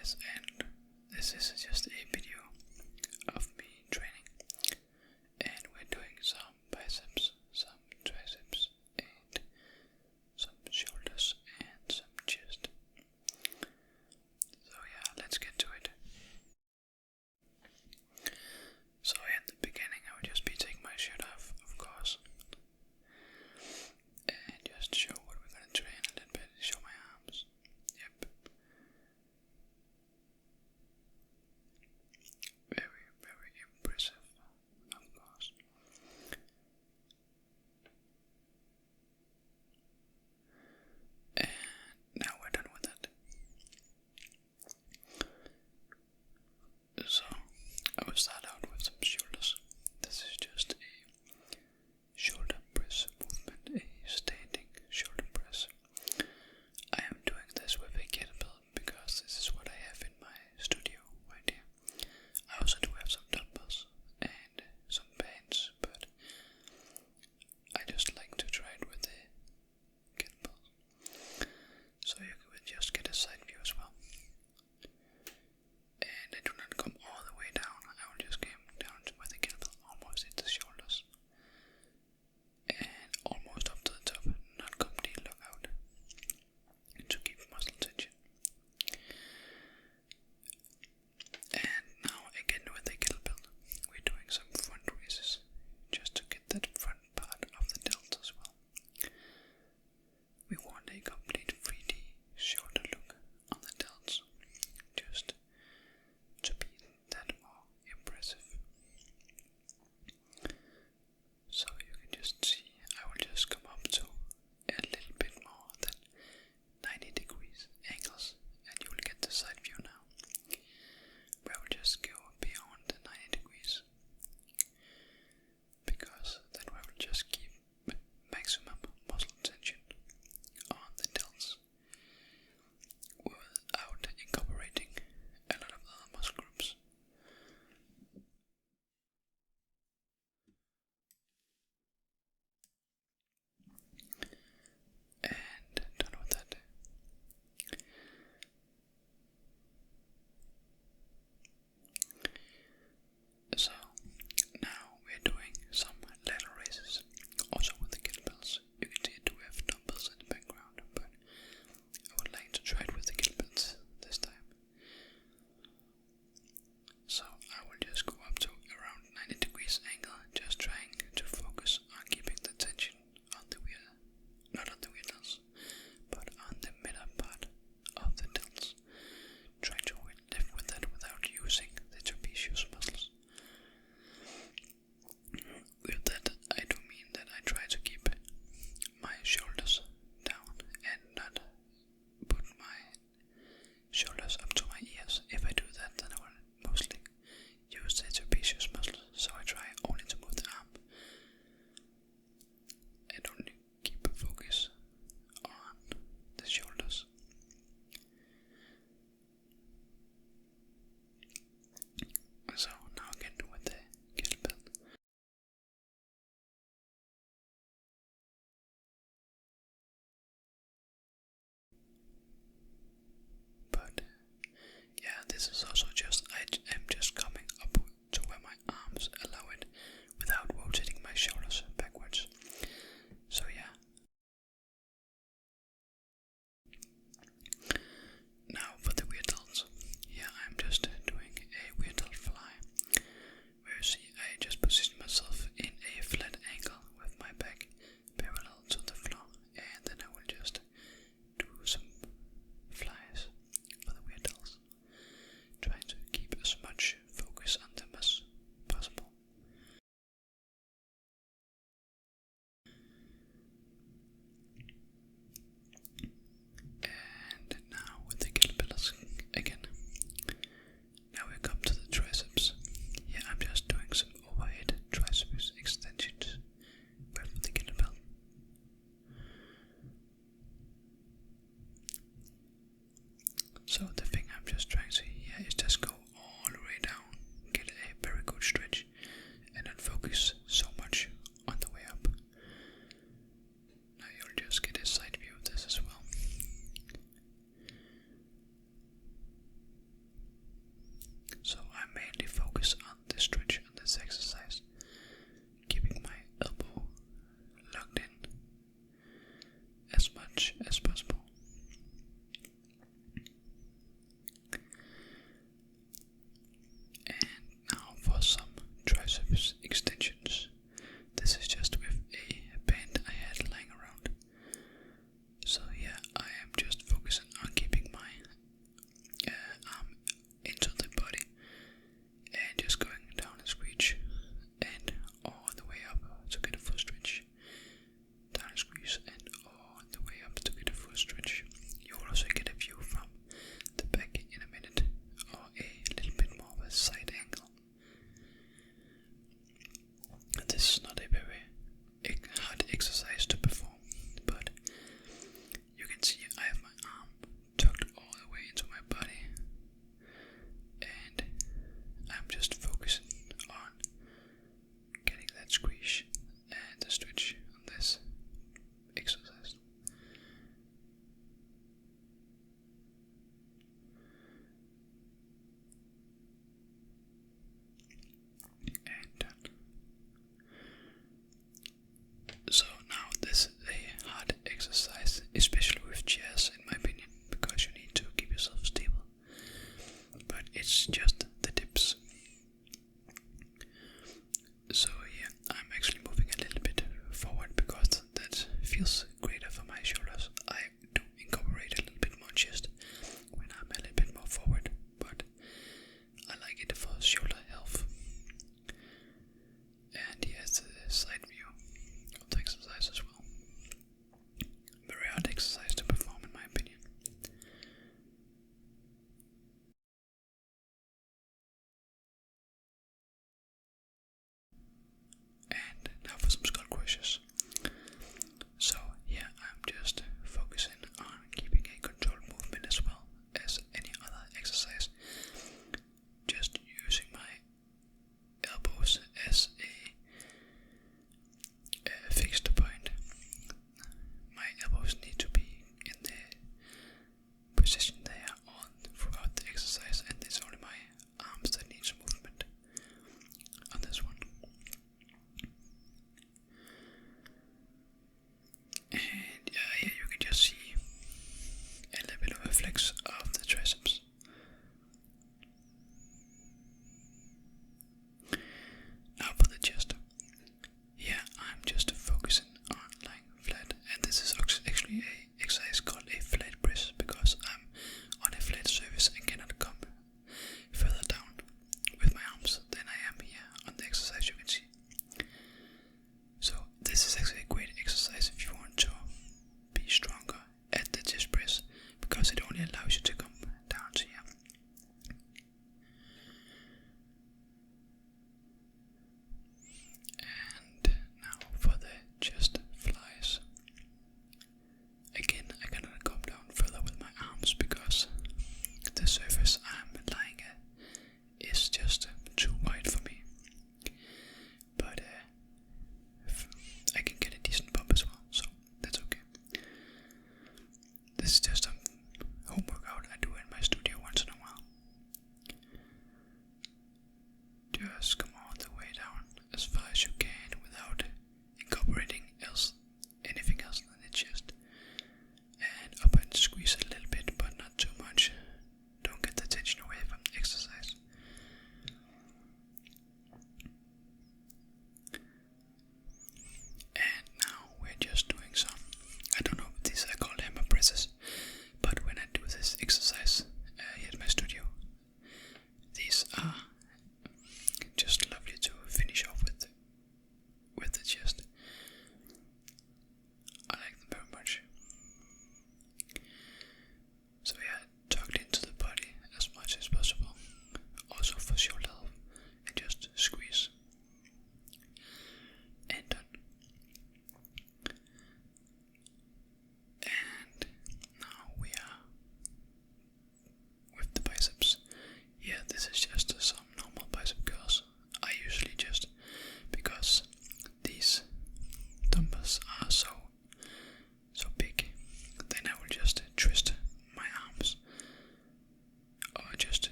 guys, and this is just a video of me training, and we're doing some biceps, some triceps, and some shoulders, and some chest. So yeah, let's get to it. So in the beginning I will just be taking my shirt off, of course, and just show what we're gonna train a little bit, show my arms. Yep. Very, very impressive, of course. And now we're done with that. So I will start out with some shoulders. This is just a shoulder press movement, a standing shoulder press. I am doing this with a kettlebell because this is what I have in my studio right here. I also do have some dumbbells and some bands, but I just like to try it with the kettlebells. So you can just get a side view as well. And I do not come all the way down, I will just come down with the kettlebell almost at the shoulders. And almost up to the top, not complete lockout, to keep muscle tension. And now again with the kettlebell, we're doing some front raises, just to get that front part of the delts as well. We want a complete 3D shoulder look on the delts, just to be that more impressive. So you can just see, I will just come up to a little bit more than 90 degrees angles, and you will get the side view now, where I will just go beyond the 90 degrees, because then I will just keep maximum muscle tension on the delts without incorporating a lot of other muscle groups. And done with that. So now we're doing some lateral raises, also with the kettlebells. You can see I do have dumbbells in the background, but I would like to try it with the kettlebells this time. So I will just go up to around 90 degrees angle, just trying to focus on keeping the tension on the wheel, not on the wheels, but on the middle part of the delts. Try to lift with that without using the trapezius muscles. With that, I do mean that I try to keep my shoulders down and not put my shoulders up to my ears. If I do that, then I will mostly use the trapezius muscles, so I try only to move the arm and only keep a focus on the shoulders. So now again with the kettlebell. But yeah, this is also just, I am just coming up to where my arms allow it without rotating my shoulders backwards. So yeah. Now for the weird delts. Here I'm just doing a weird delt fly, where you see I just position myself in a flat angle with my back parallel to the floor, and then I will just do some flies for the weird delts, trying to keep as much focus on them as possible. And now with the kettlebells again. Now we come to the triceps. Here I'm just doing some overhead triceps extensions with the kettlebell. So the thing I'm just trying to here is just go all the way down, get a very good stretch, and then focus so much on the way up. Now you'll just get a side view of this as well.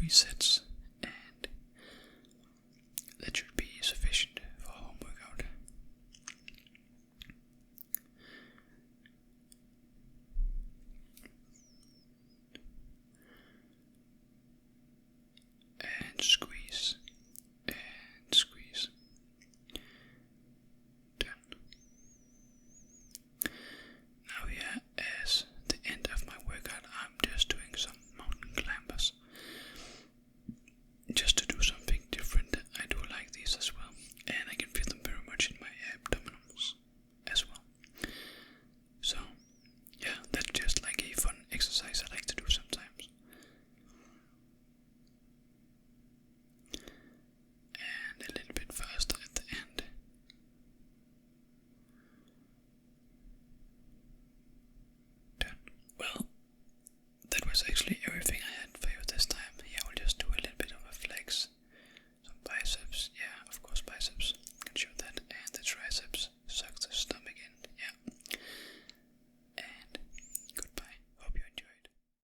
3 sets, and that should be sufficient for a home workout. And squeeze, and squeeze. Done. Now here, as the end of my workout, I'm just doing some mountain climbers. Just to do something different. I do like these as well, and I can feel them very much in my abdominals as well. So yeah, that's just like a fun exercise I like to do sometimes. And a little bit faster at the end. Done. Well, that was actually